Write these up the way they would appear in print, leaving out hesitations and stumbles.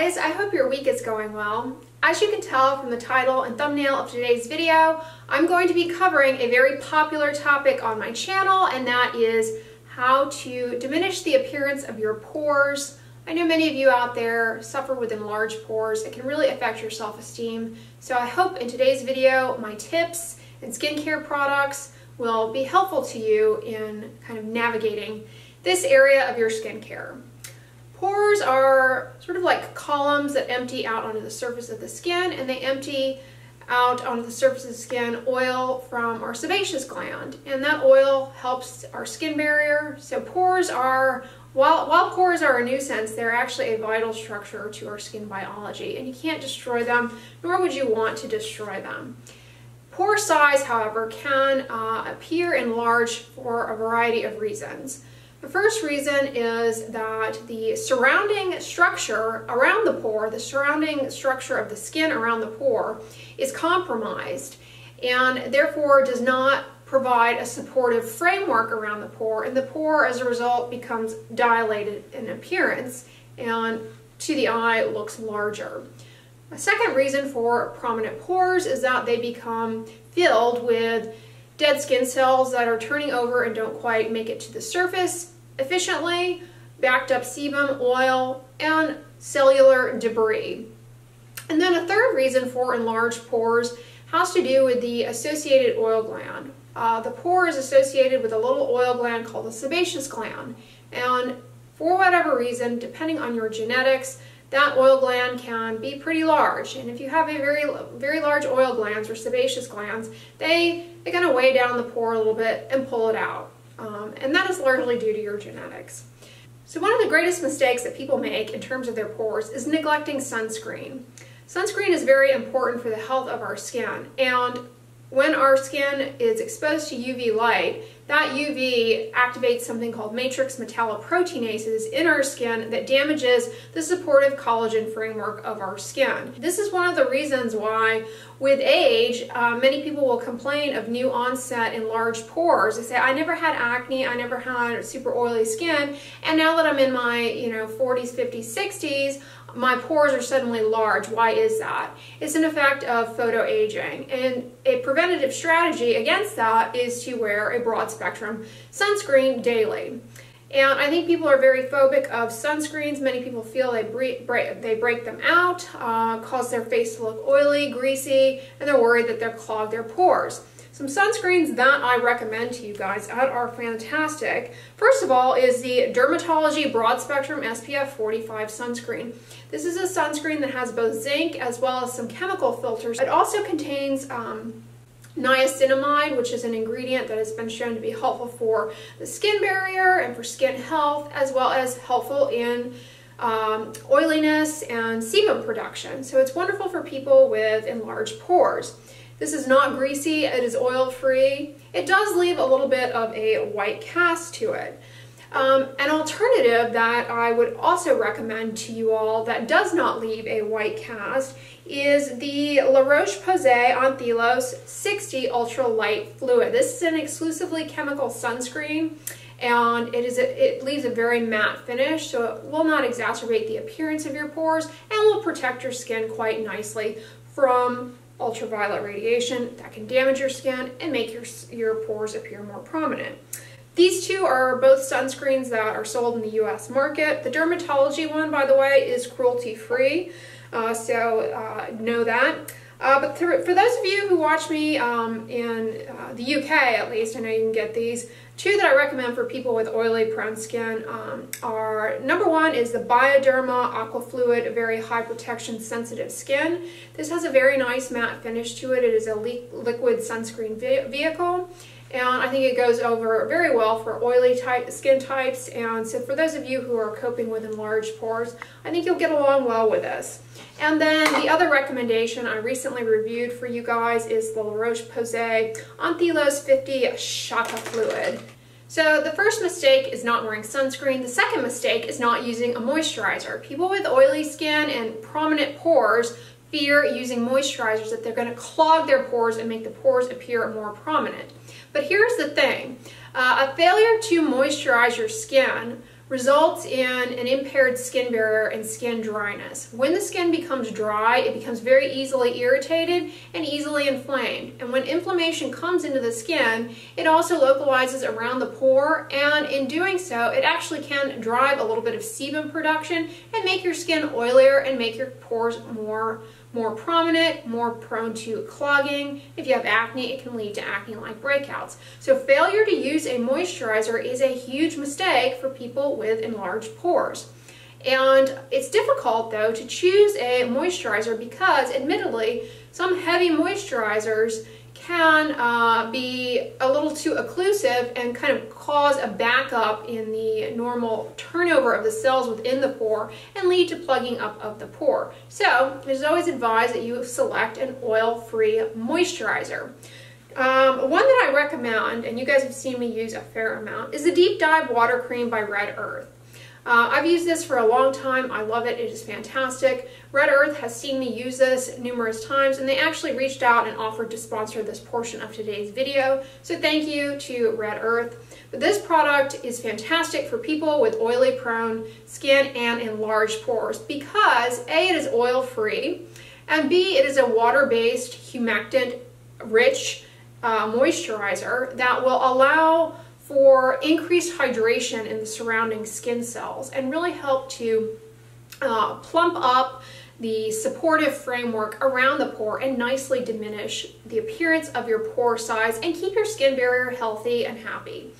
guys, I hope your week is going well. As you can tell from the title and thumbnail of today's video, I'm going to be covering a very popular topic on my channel, and that is how to diminish the appearance of your pores. I know many of you out there suffer with enlarged pores. It can really affect your self-esteem. So I hope in today's video, my tips and skincare products will be helpful to you in kind of navigating this area of your skincare. Pores are sort of like columns that empty out onto the surface of the skin, and they empty out onto the surface of the skin oil from our sebaceous gland, and that oil helps our skin barrier. So pores are, while pores are a nuisance, they're actually a vital structure to our skin biology, and you can't destroy them, nor would you want to destroy them. Pore size, however, can appear enlarged for a variety of reasons. The first reason is that the surrounding structure around the pore, the surrounding structure of the skin around the pore, is compromised and therefore does not provide a supportive framework around the pore, and the pore as a result becomes dilated in appearance and to the eye looks larger. A second reason for prominent pores is that they become filled with dead skin cells that are turning over and don't quite make it to the surface efficiently, backed up sebum, oil, and cellular debris. And then a third reason for enlarged pores has to do with the associated oil gland. The pore is associated with a little oil gland called the sebaceous gland, and for whatever reason, depending on your genetics, that oil gland can be pretty large, and if you have a very large oil glands or sebaceous glands, they're going to weigh down the pore a little bit and pull it out, and that is largely due to your genetics. So one of the greatest mistakes that people make in terms of their pores is neglecting sunscreen. Sunscreen is very important for the health of our skin, and when our skin is exposed to UV light, that UV activates something called matrix metalloproteinases in our skin that damages the supportive collagen framework of our skin. This is one of the reasons why with age, many people will complain of new onset enlarged pores. They say, I never had acne, I never had super oily skin, and now that I'm in my 40s, 50s, 60s, my pores are suddenly large. Why is that? It's an effect of photoaging, and a preventative strategy against that is to wear a broad spectrum sunscreen daily. And I think people are very phobic of sunscreens. Many people feel they break them out, cause their face to look oily, greasy, and they're worried that they'll clog their pores. Some sunscreens that I recommend to you guys that are fantastic, first of all, is the Dermatology Broad Spectrum SPF 45 sunscreen. This is a sunscreen that has both zinc as well as some chemical filters. It also contains niacinamide, which is an ingredient that has been shown to be helpful for the skin barrier and for skin health, as well as helpful in oiliness and sebum production. So it's wonderful for people with enlarged pores. This is not greasy, it is oil-free. It does leave a little bit of a white cast to it. An alternative that I would also recommend to you all that does not leave a white cast is the Roche-Posay Anthelios 60 Ultra Light Fluid. This is an exclusively chemical sunscreen, and it leaves a very matte finish, so it will not exacerbate the appearance of your pores and will protect your skin quite nicely from ultraviolet radiation that can damage your skin and make your pores appear more prominent. These two are both sunscreens that are sold in the US market. The dermatology one, by the way, is cruelty-free, so know that. But for those of you who watch me in the UK, at least, I know you can get these. Two that I recommend for people with oily prone skin are, number one is the Bioderma Aqua Fluid Very High Protection Sensitive Skin. This has a very nice matte finish to it. It is a liquid sunscreen vehicle, and I think it goes over very well for oily skin types, and so for those of you who are coping with enlarged pores, I think you'll get along well with this. And then the other recommendation I recently reviewed for you guys is the Roche-Posay Anthelios 50 Shaka Fluid. So the first mistake is not wearing sunscreen. The second mistake is not using a moisturizer. People with oily skin and prominent pores fear using moisturizers that they're going to clog their pores and make the pores appear more prominent. But here's the thing. A failure to moisturize your skin results in an impaired skin barrier and skin dryness. When the skin becomes dry, it becomes very easily irritated and easily inflamed. And when inflammation comes into the skin, it also localizes around the pore, and in doing so, it actually can drive a little bit of sebum production and make your skin oilier and make your pores more prominent, more prone to clogging. If you have acne, it can lead to acne-like breakouts. So failure to use a moisturizer is a huge mistake for people with enlarged pores. And it's difficult, though, to choose a moisturizer because, admittedly, some heavy moisturizers can be a little too occlusive and kind of cause a backup in the normal turnover of the cells within the pore and lead to plugging up of the pore. So it is always advised that you select an oil-free moisturizer. One that I recommend, and you guys have seen me use a fair amount, is the Deep Dive Water Cream by Red Earth. I've used this for a long time. I love it. It is fantastic. Red Earth has seen me use this numerous times, and they actually reached out and offered to sponsor this portion of today's video. So thank you to Red Earth. But this product is fantastic for people with oily prone skin and enlarged pores because A, it is oil free, and B, it is a water-based, humectant-rich moisturizer that will allow for increased hydration in the surrounding skin cells and really help to plump up the supportive framework around the pore and nicely diminish the appearance of your pore size and keep your skin barrier healthy and happy.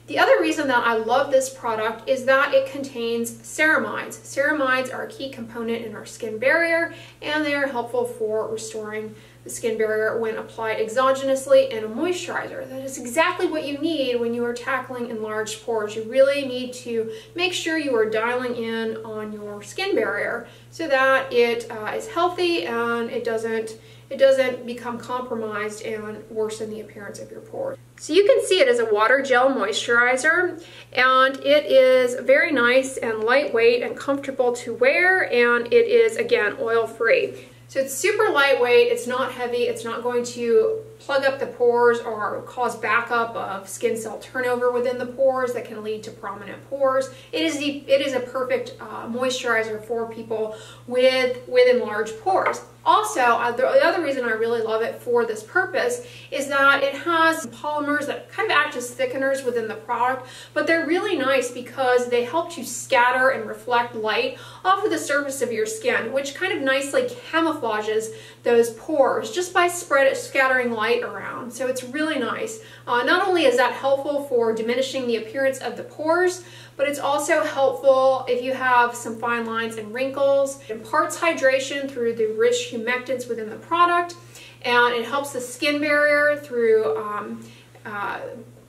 The other reason that I love this product is that it contains ceramides. Ceramides are a key component in our skin barrier, and they are helpful for restoring the skin barrier when applied exogenously in a moisturizer. That is exactly what you need when you are tackling enlarged pores. You really need to make sure you are dialing in on your skin barrier so that it is healthy and it doesn't become compromised and worsen the appearance of your pores. So you can see it as a water gel moisturizer, and it is very nice and lightweight and comfortable to wear, and it is, again, oil-free. So it's super lightweight, it's not heavy, it's not going to plug up the pores or cause backup of skin cell turnover within the pores that can lead to prominent pores. It is a perfect moisturizer for people with enlarged pores. Also, the other reason I really love it for this purpose is that it has polymers that kind of act as thickeners within the product, but they're really nice because they help to scatter and reflect light off of the surface of your skin, which kind of nicely camouflages those pores just by scattering light around. So it's really nice. Not only is that helpful for diminishing the appearance of the pores, but it's also helpful if you have some fine lines and wrinkles. It imparts hydration through the rich humectants within the product, and it helps the skin barrier through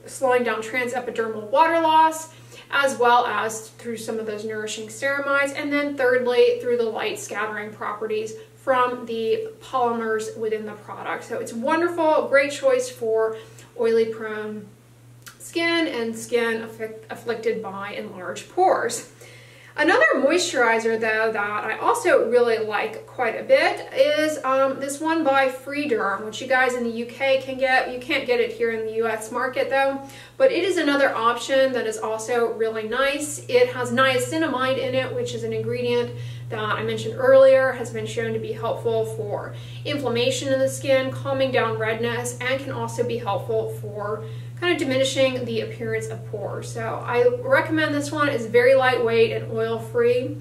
slowing down transepidermal water loss, as well as through some of those nourishing ceramides, and then thirdly, through the light scattering properties from the polymers within the product. So it's wonderful, great choice for oily prone skin and skin afflicted by enlarged pores. Another moisturizer, though, that I also really like quite a bit is this one by Freederm, which you guys in the UK can get. You can't get it here in the US market, though, but it is another option that is also really nice. It has niacinamide in it, which is an ingredient that I mentioned earlier, has been shown to be helpful for inflammation in the skin, calming down redness, and can also be helpful for kind of diminishing the appearance of pores. So I recommend this one. It's very lightweight and oil-free.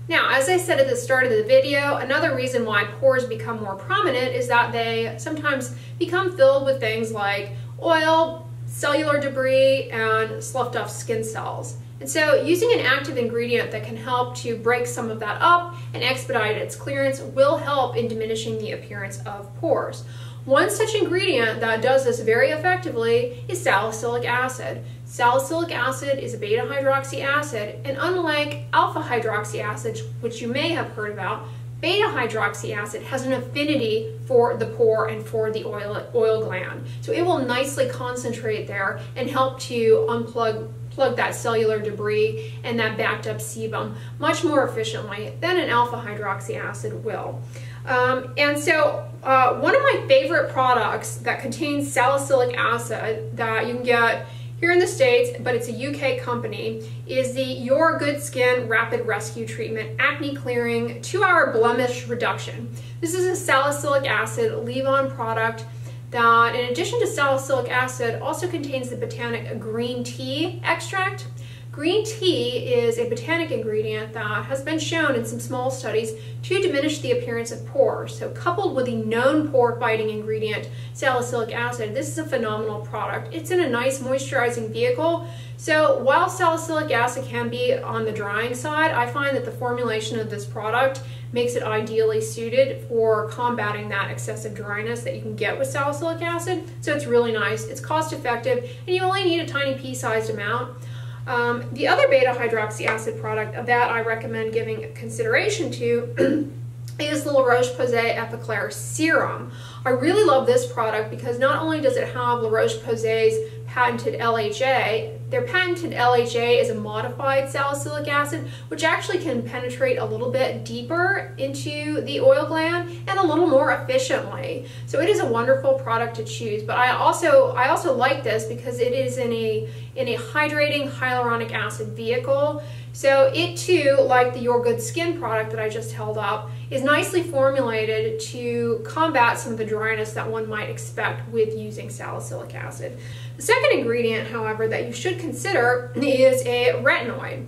Now, as I said at the start of the video, another reason why pores become more prominent is that they sometimes become filled with things like oil, cellular debris, and sloughed off skin cells. And so using an active ingredient that can help to break some of that up and expedite its clearance will help in diminishing the appearance of pores. One such ingredient that does this very effectively is salicylic acid. Salicylic acid is a beta hydroxy acid, and unlike alpha hydroxy acid, which you may have heard about, beta hydroxy acid has an affinity for the pore and for the oil gland. So it will nicely concentrate there and help to plug that cellular debris and that backed up sebum much more efficiently than an alpha hydroxy acid will. And so one of my favorite products that contains salicylic acid that you can get here in the States, but it's a UK company, is the Your Good Skin Rapid Rescue Treatment Acne Clearing 2-Hour Blemish Reduction. This is a salicylic acid leave-on product that, in addition to salicylic acid, also contains the botanic green tea extract. Green tea is a botanic ingredient that has been shown in some small studies to diminish the appearance of pores. So coupled with the known pore fighting ingredient, salicylic acid, this is a phenomenal product. It's in a nice moisturizing vehicle. So while salicylic acid can be on the drying side, I find that the formulation of this product makes it ideally suited for combating that excessive dryness that you can get with salicylic acid. So it's really nice, it's cost effective, and you only need a tiny pea-sized amount. The other beta hydroxy acid product that I recommend giving consideration to is the Roche-Posay Epiclair Serum. I really love this product because not only does it have Roche-Posay's patented LHA, their patented LHA is a modified salicylic acid, which actually can penetrate a little bit deeper into the oil gland and a little more efficiently. So it is a wonderful product to choose. But I also like this because it is in a hydrating hyaluronic acid vehicle. So it too, like the Your Good Skin product that I just held up, is nicely formulated to combat some of the dryness that one might expect with using salicylic acid. The second ingredient, however, that you should consider is a retinoid.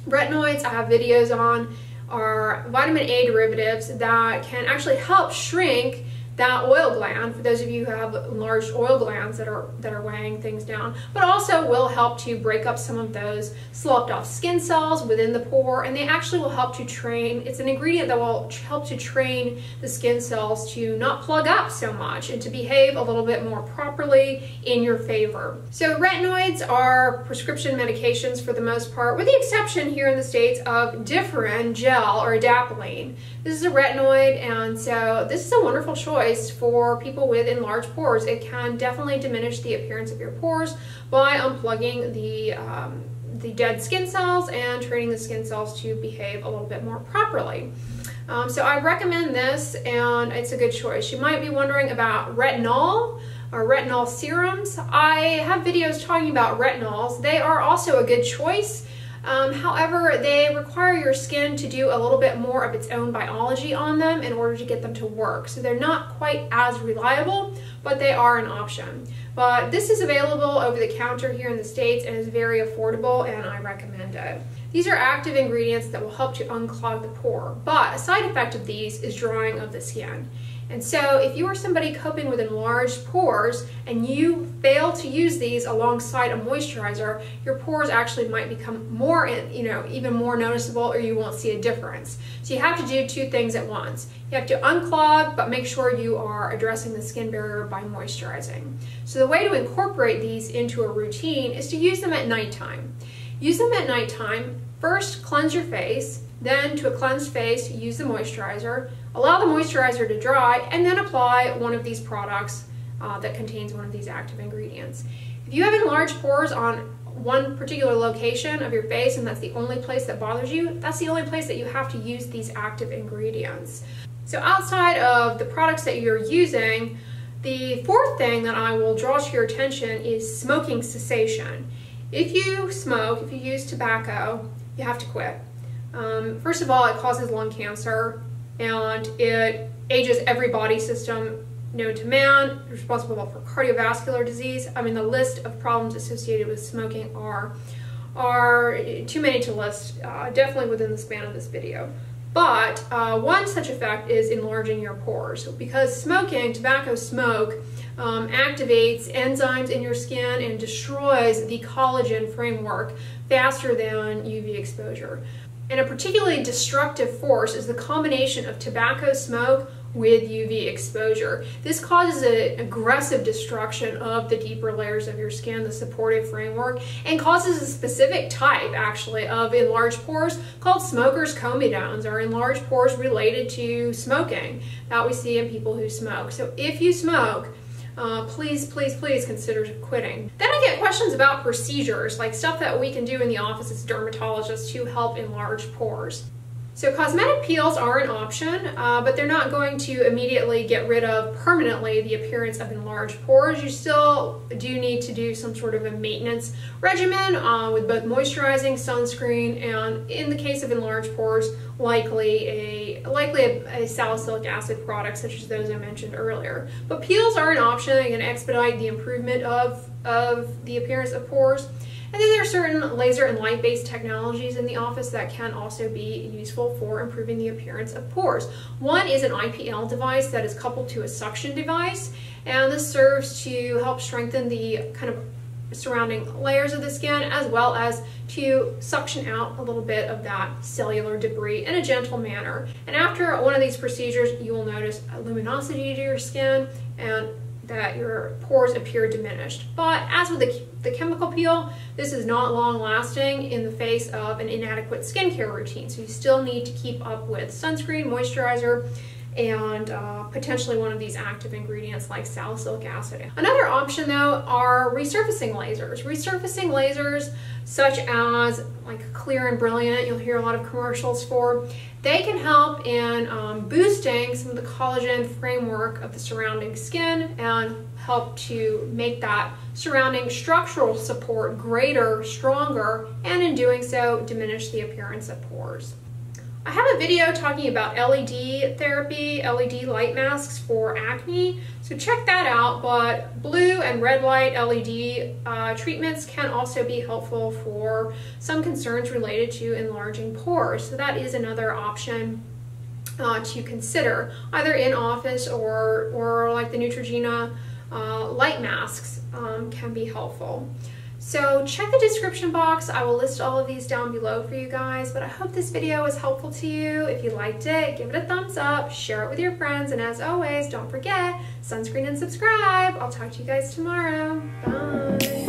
Retinoids I have videos on are vitamin A derivatives that can actually help shrink that oil gland, for those of you who have enlarged oil glands that are weighing things down, but also will help to break up some of those sloughed off skin cells within the pore, and they actually will help to train, it's an ingredient that will help to train the skin cells to not plug up so much and to behave a little bit more properly in your favor. So retinoids are prescription medications for the most part, with the exception here in the States of Differin gel or adapalene. This is a retinoid, and so this is a wonderful choice for people with enlarged pores. It can definitely diminish the appearance of your pores by unplugging the dead skin cells and training the skin cells to behave a little bit more properly. So I recommend this, and it's a good choice. You might be wondering about retinol or retinol serums. I have videos talking about retinols. They are also a good choice. However, they require your skin to do a little bit more of its own biology on them in order to get them to work. So they're not quite as reliable, but they are an option. But this is available over the counter here in the States and is very affordable, and I recommend it. These are active ingredients that will help to unclog the pore, but a side effect of these is drying of the skin. And so if you are somebody coping with enlarged pores and you fail to use these alongside a moisturizer, your pores actually might become more, even more noticeable, or you won't see a difference. So you have to do two things at once. You have to unclog, but make sure you are addressing the skin barrier by moisturizing. So the way to incorporate these into a routine is to use them at nighttime. Use them at nighttime. First, cleanse your face. Then, to a cleansed face, use the moisturizer. Allow the moisturizer to dry, and then apply one of these products that contains one of these active ingredients. If you have enlarged pores on one particular location of your face and that's the only place that bothers you, that's the only place that you have to use these active ingredients. So outside of the products that you're using, the fourth thing that I will draw to your attention is smoking cessation. If you smoke, if you use tobacco, you have to quit. First of all, it causes lung cancer, and it ages every body system known to man, responsible for cardiovascular disease. I mean, the list of problems associated with smoking are too many to list, definitely within the span of this video. But one such effect is enlarging your pores, because smoking, tobacco smoke, activates enzymes in your skin and destroys the collagen framework faster than UV exposure. And a particularly destructive force is the combination of tobacco smoke with UV exposure. This causes an aggressive destruction of the deeper layers of your skin, the supportive framework, and causes a specific type, actually, of enlarged pores called smoker's comedones, or enlarged pores related to smoking that we see in people who smoke. So if you smoke, please consider quitting. Then I get questions about procedures, like stuff that we can do in the office as dermatologists to help enlarge pores. So cosmetic peels are an option, but they're not going to immediately get rid of permanently the appearance of enlarged pores. You still do need to do some sort of a maintenance regimen with both moisturizing, sunscreen, and in the case of enlarged pores, likely a salicylic acid product such as those I mentioned earlier. But peels are an option. They can expedite the improvement of the appearance of pores. And then there are certain laser and light-based technologies in the office that can also be useful for improving the appearance of pores. One is an IPL device that is coupled to a suction device, and this serves to help strengthen the kind of surrounding layers of the skin, as well as to suction out a little bit of that cellular debris in a gentle manner. And after one of these procedures, you will notice a luminosity to your skin and that your pores appear diminished. But as with the chemical peel, this is not long lasting in the face of an inadequate skincare routine. So you still need to keep up with sunscreen, moisturizer, and potentially one of these active ingredients like salicylic acid. Another option though are resurfacing lasers. Resurfacing lasers such as like Clear and Brilliant, you'll hear a lot of commercials for, they can help in boosting some of the collagen framework of the surrounding skin and help to make that surrounding structural support greater, stronger, and in doing so diminish the appearance of pores. I have a video talking about LED therapy, LED light masks for acne, so check that out, but blue and red light LED treatments can also be helpful for some concerns related to enlarging pores, so that is another option to consider, either in office or like the Neutrogena light masks can be helpful. So check the description box. I will list all of these down below for you guys, but I hope this video was helpful to you. If you liked it, give it a thumbs up, share it with your friends, and as always, don't forget, sunscreen and subscribe. I'll talk to you guys tomorrow. Bye.